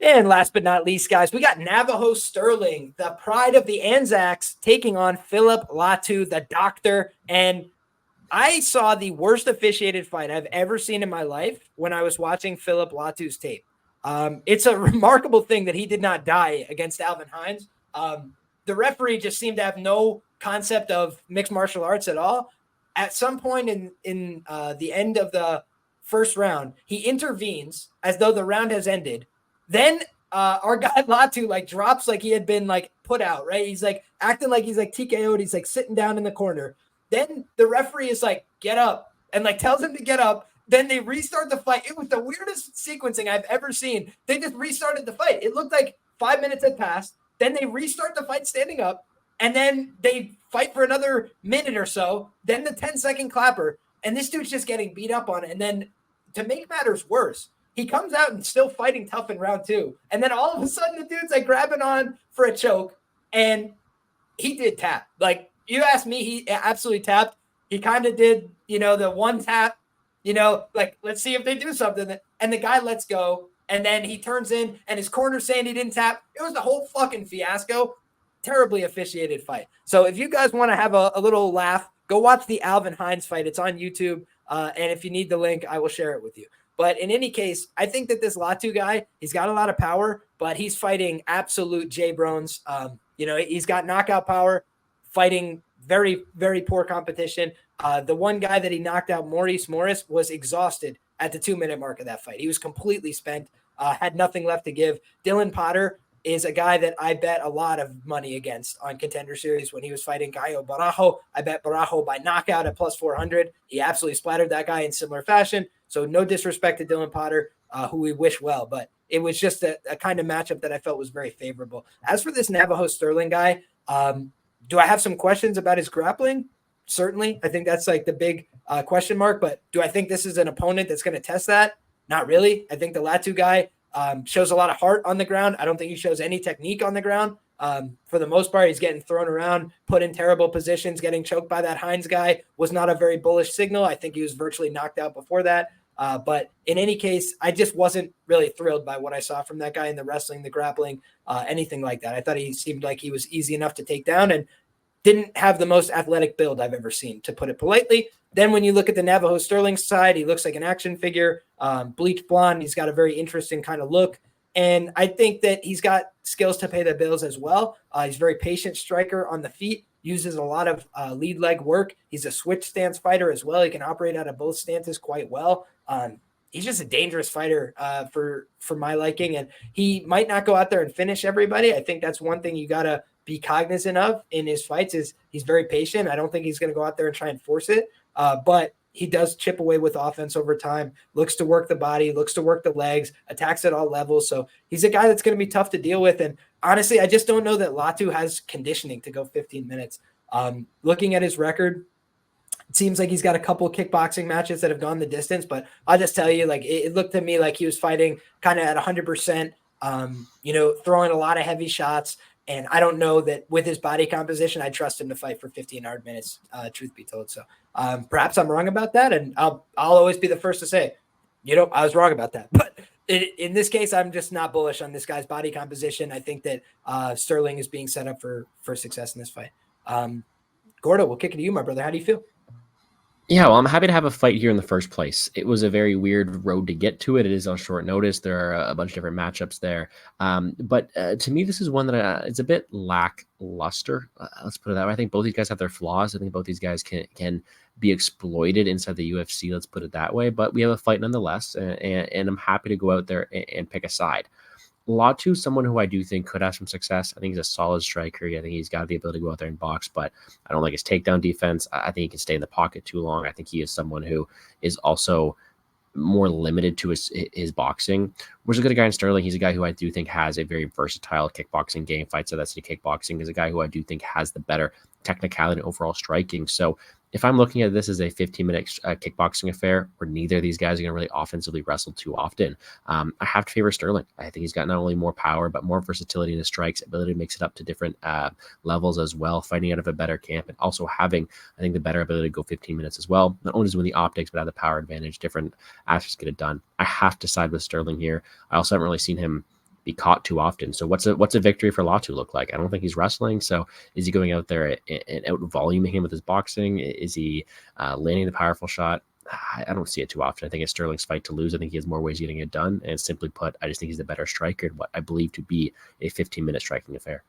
And last but not least, guys, we got Navajo Stirling, the pride of the Anzacs, taking on Phillip Latu, the doctor. And I saw the worst officiated fight I've ever seen in my life when I was watching Phillip Latu's tape. It's a remarkable thing that he did not die against Alvin Hines. The referee just seemed to have no concept of mixed martial arts at all. At some point in the end of the first round, he intervenes as though the round has ended. Then our guy Latu like drops like he had been like put out, right? He's like acting like he's like TKO'd. He's like sitting down in the corner. Then the referee is like, get up, and like tells him to get up. Then they restart the fight. It was the weirdest sequencing I've ever seen. They just restarted the fight. It looked like 5 minutes had passed. Then they restart the fight standing up, and then they fight for another minute or so. Then the 10-second clapper, and this dude's just getting beat up on it. And then to make matters worse, he comes out and still fighting tough in round 2. And then all of a sudden the dude's like grabbing on for a choke, and he did tap. Like, you asked me, he absolutely tapped. He kind of did, the one tap, like, let's see if they do something. And the guy lets go, and then he turns in, and his corner's saying he didn't tap. It was the whole fucking fiasco. Terribly officiated fight. So if you guys want to have a little laugh, go watch the Alvin Hines fight. It's on YouTube. And if you need the link, I will share it with you. But in any case, I think that this Latu guy, he's got a lot of power, but he's fighting absolute J-Brones. He's got knockout power, fighting very, very poor competition. The one guy that he knocked out, Maurice Morris, was exhausted at the 2-minute mark of that fight. He was completely spent, had nothing left to give. Dylan Potter is a guy that I bet a lot of money against on Contender Series when he was fighting Caio Barajo. I bet Barajo by knockout at plus 400. He absolutely splattered that guy in similar fashion. So no disrespect to Dylan Potter, who we wish well, but it was just a kind of matchup that I felt was very favorable. As for this Navajo Stirling guy, do I have some questions about his grappling? Certainly. I think that's like the big question mark, but do I think this is an opponent that's going to test that? Not really. I think the Latu guy shows a lot of heart on the ground. I don't think he shows any technique on the ground. For the most part, he's getting thrown around, put in terrible positions, getting choked by that Hines guy was not a very bullish signal. I think he was virtually knocked out before that. But in any case, I just wasn't really thrilled by what I saw from that guy in the wrestling, the grappling, anything like that. I thought he seemed like he was easy enough to take down and didn't have the most athletic build I've ever seen, to put it politely. Then when you look at the Navajo Stirling side, he looks like an action figure, bleached blonde. He's got a very interesting kind of look. And I think that he's got skills to pay the bills as well. He's a very patient striker on the feet, uses a lot of lead leg work. He's a switch stance fighter as well. He can operate out of both stances quite well. He's just a dangerous fighter for my liking. And he might not go out there and finish everybody. I think that's one thing you got to be cognizant of in his fights is he's very patient. I don't think he's going to go out there and try and force it. But he does chip away with offense over time, looks to work the body, looks to work the legs, attacks at all levels. So he's a guy that's going to be tough to deal with. And honestly, I just don't know that Latu has conditioning to go 15 minutes. Looking at his record, it seems like he's got a couple of kickboxing matches that have gone the distance, but I'll just tell you, like, it looked to me like he was fighting kind of at 100%, throwing a lot of heavy shots. And I don't know that with his body composition, I trust him to fight for 15 hard minutes, truth be told. So perhaps I'm wrong about that. And I'll always be the first to say, I was wrong about that. But in this case, I'm just not bullish on this guy's body composition. I think that Stirling is being set up for success in this fight. Gordo, we'll kick it to you, my brother. How do you feel? Yeah, well, I'm happy to have a fight here in the first place. It was a very weird road to get to it. It is on short notice. There are a bunch of different matchups there. But to me, this is one that it's a bit lackluster. Let's put it that way. I think both these guys have their flaws. I think both these guys can be exploited inside the UFC. Let's put it that way. But we have a fight nonetheless, and I'm happy to go out there and pick a side. Latu, someone who I do think could have some success. I think he's a solid striker. I think he's got the ability to go out there and box, but I don't like his takedown defense. I think he can stay in the pocket too long. I think he is someone who is also more limited to his boxing. Whereas a good guy in Stirling, he's a guy who I do think has a very versatile kickboxing game. Fights at that city kickboxing is a guy who I do think has the better technicality and overall striking. So if I'm looking at this as a 15-minute kickboxing affair where neither of these guys are going to really offensively wrestle too often, I have to favor Stirling. I think he's got not only more power, but more versatility in his strikes, ability to mix it up to different levels as well, fighting out of a better camp, and also having, I think, the better ability to go 15 minutes as well. Not only does he win the optics, but have the power advantage, different aspects get it done. I have to side with Stirling here. I also haven't really seen him be caught too often. So what's a victory for Latu look like? I don't think he's wrestling. So is he going out there and out voluming him with his boxing? Is he landing the powerful shot? I don't see it too often. I think it's Sterling's fight to lose. I think he has more ways of getting it done. And simply put, I just think he's the better striker in what I believe to be a 15-minute striking affair.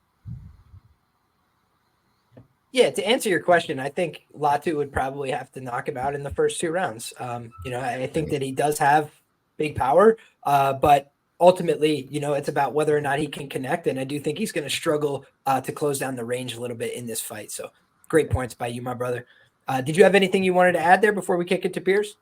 Yeah, to answer your question, I think Latu would probably have to knock him out in the first 2 rounds. I think that he does have big power, but ultimately, it's about whether or not he can connect. And I do think he's going to struggle to close down the range a little bit in this fight. So great points by you, my brother. Did you have anything you wanted to add there before we kick it to Pierce?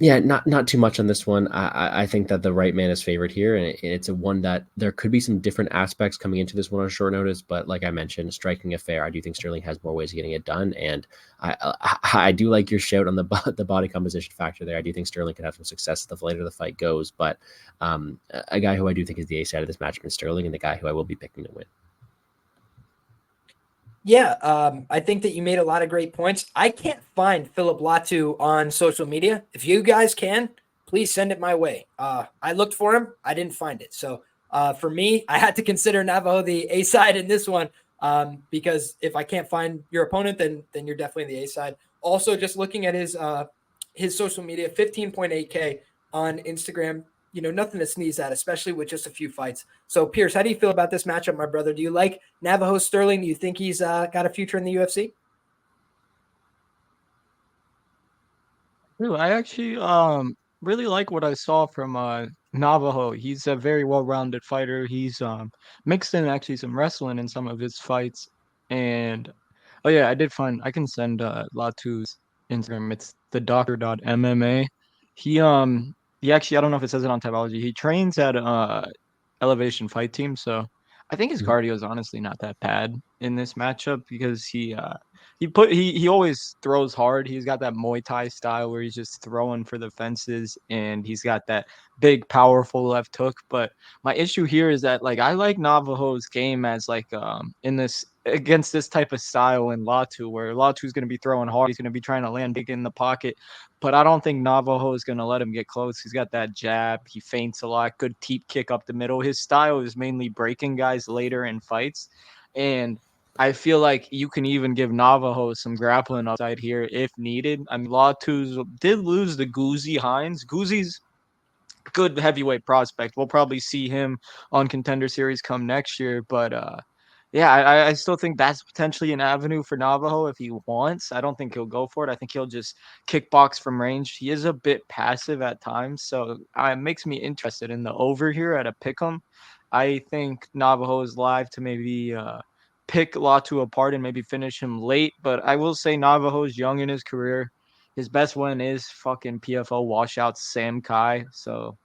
Yeah, not too much on this one. I think that the right man is favored here, and it's a one that there could be some different aspects coming into this one on short notice. But like I mentioned, striking affair, I do think Sterling has more ways of getting it done, and I do like your shout on the body composition factor there. I do think Sterling could have some success the later the fight goes, but a guy who I do think is the A side of this matchup is Sterling, and the guy who I will be picking to win. Yeah, I think that you made a lot of great points. I can't find Phillip Latu on social media. If you guys can, please send it my way. I looked for him. I didn't find it. So for me, I had to consider Navajo the A side in this one because if I can't find your opponent, then you're definitely the A side. Also, just looking at his social media, 15.8K on Instagram. Nothing to sneeze at, especially with just a few fights. So, Pierce, how do you feel about this matchup, my brother? Do you like Navajo Stirling? Do you think he's got a future in the UFC? I actually really like what I saw from Navajo. He's a very well-rounded fighter. He's mixed in actually some wrestling in some of his fights. And oh yeah, I can send Latu's Instagram. It's the doctor.mma. He actually, I don't know if it says it on Typology. He trains at Elevation Fight Team, so I think his cardio is honestly not that bad in this matchup because he always throws hard. He's got that Muay Thai style where he's just throwing for the fences, and he's got that big, powerful left hook. But my issue here is that I like Navajo's game as in this against this type of style in Latu, where Latu's going to be throwing hard. He's going to be trying to land big in the pocket, but I don't think Navajo is going to let him get close. He's got that jab. He feints a lot. Good teep kick up the middle. His style is mainly breaking guys later in fights, and I feel like you can even give Navajo some grappling upside here if needed. I mean, Latu did lose the Guzzi Hines. Guzzi's good heavyweight prospect. We'll probably see him on Contender Series come next year, but yeah, I still think that's potentially an avenue for Navajo if he wants. I don't think he'll go for it. I think he'll just kickbox from range. He is a bit passive at times, so it makes me interested in the over here at a pick'em. I think Navajo is live to maybe pick Latu apart and maybe finish him late, but I will say Navajo's young in his career. His best win is fucking PFL washout Sam Kai, so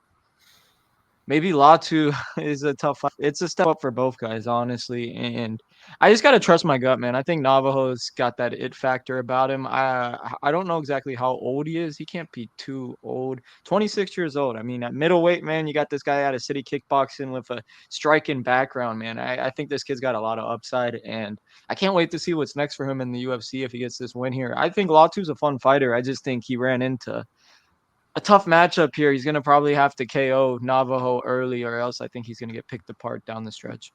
maybe Latu is a tough fight. It's a step up for both guys, honestly. And I just gotta trust my gut, man. I think Navajo's got that it factor about him. I don't know exactly how old he is. He can't be too old. 26 years old. I mean, at middleweight, man, you got this guy out of city kickboxing with a striking background, man. I think this kid's got a lot of upside, and I can't wait to see what's next for him in the UFC if he gets this win here. I think Latu's a fun fighter. I just think he ran into a tough matchup here. He's going to probably have to KO Navajo early, or else I think he's going to get picked apart down the stretch.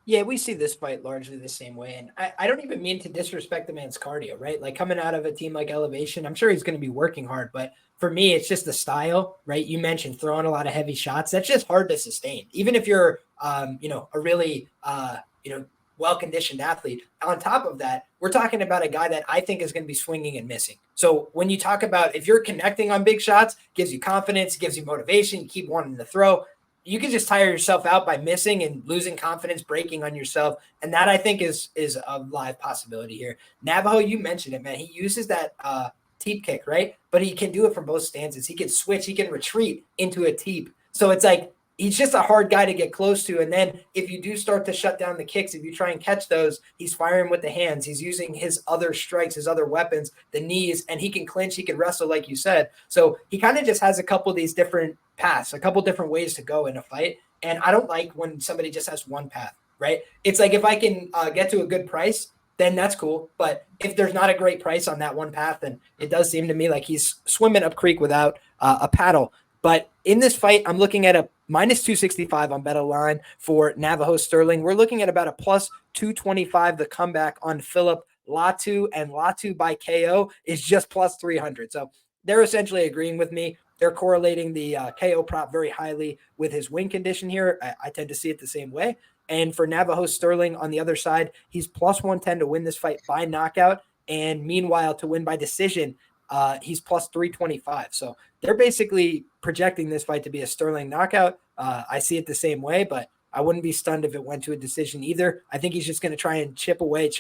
Yeah, we see this fight largely the same way. And I don't even mean to disrespect the man's cardio, right? Like coming out of a team like Elevation, I'm sure he's going to be working hard. But for me, it's just the style, right? You mentioned throwing a lot of heavy shots. That's just hard to sustain. Even if you're, a really, well-conditioned athlete. On top of that, we're talking about a guy that I think is going to be swinging and missing. So when you talk about if you're connecting on big shots, gives you confidence, gives you motivation, you keep wanting to throw. You can just tire yourself out by missing and losing confidence, breaking on yourself. And that I think is a live possibility here. Navajo, you mentioned it, man. He uses that teep kick, right? But he can do it from both stances. He can switch. He can retreat into a teep. So it's like he's just a hard guy to get close to. And then if you do start to shut down the kicks, if you try and catch those, he's firing with the hands. He's using his other strikes, his other weapons, the knees, and he can clinch, he can wrestle, like you said. So he kind of just has a couple of these different paths, a couple different ways to go in a fight. And I don't like when somebody just has one path, right? It's like if I can get to a good price, then that's cool. But if there's not a great price on that one path, then it does seem to me like he's swimming up creek without a paddle. But in this fight, I'm looking at a minus 265 on BetOnline for Navajo Stirling. We're looking at about a plus 225. The comeback on Phillip Latu, and Latu by KO is just plus 300. So they're essentially agreeing with me. They're correlating the KO prop very highly with his win condition here. I tend to see it the same way. And for Navajo Stirling on the other side, he's plus 110 to win this fight by knockout. And meanwhile, to win by decision, he's plus 325. So they're basically projecting this fight to be a Stirling knockout. I see it the same way, but I wouldn't be stunned if it went to a decision either. I think he's just going to try and chip away.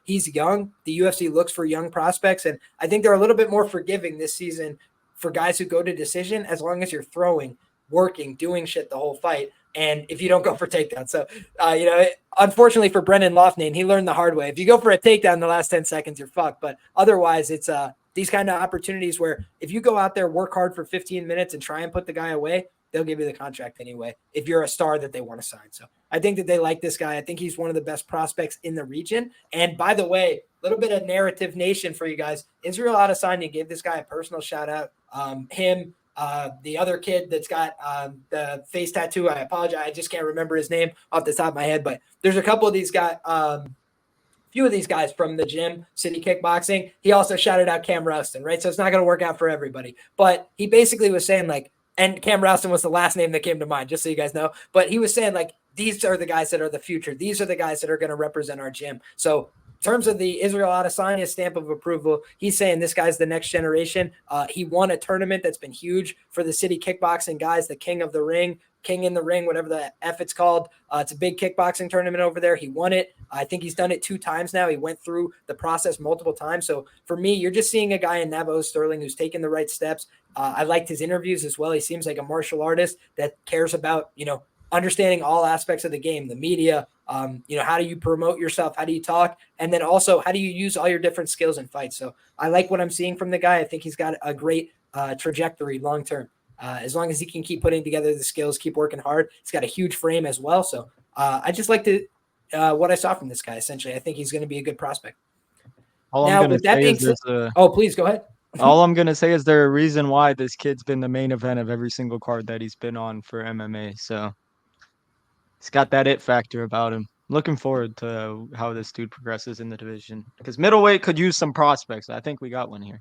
He's young. The UFC looks for young prospects, and I think they're a little bit more forgiving this season for guys who go to decision as long as you're throwing, working, doing shit the whole fight. And if you don't go for takedown. So, unfortunately for Brendan Loughnane, he learned the hard way. If you go for a takedown in the last 10 seconds, you're fucked. But otherwise, it's these kind of opportunities where if you go out there, work hard for 15 minutes and try and put the guy away, they'll give you the contract anyway if you're a star that they want to sign. So I think that they like this guy. I think he's one of the best prospects in the region. And by the way, a little bit of narrative nation for you guys. Israel Adesanya gave this guy a personal shout out. The other kid that's got the face tattoo, I apologize. I just can't remember his name off the top of my head, but there's a couple of these guys, few of these guys from the gym, City Kickboxing. He also shouted out Cam Rouston, right? So it's not going to work out for everybody. But he basically was saying like, and Cam Rouston was the last name that came to mind, just so you guys know. But he was saying like, these are the guys that are the future. These are the guys that are going to represent our gym. So in terms of the Israel Adesanya stamp of approval, he's saying this guy's the next generation. He won a tournament that's been huge for the City Kickboxing guys, the King of the Ring, King in the Ring, whatever the F it's called. It's a big kickboxing tournament over there. He won it. I think he's done it 2 times now. He went through the process multiple times. So for me, you're just seeing a guy in Navajo Stirling who's taken the right steps. I liked his interviews as well. He seems like a martial artist that cares about, understanding all aspects of the game, the media, how do you promote yourself? How do you talk? And then also, how do you use all your different skills in fights? So I like what I'm seeing from the guy. I think he's got a great trajectory long-term. As long as he can keep putting together the skills, keep working hard. He's got a huge frame as well. So I just like what I saw from this guy, essentially. I think he's going to be a good prospect. Please go ahead. All I'm going to say is there a reason why this kid's been the main event of every single card that he's been on for MMA. So he's got that it factor about him. Looking forward to how this dude progresses in the division because middleweight could use some prospects. I think we got one here.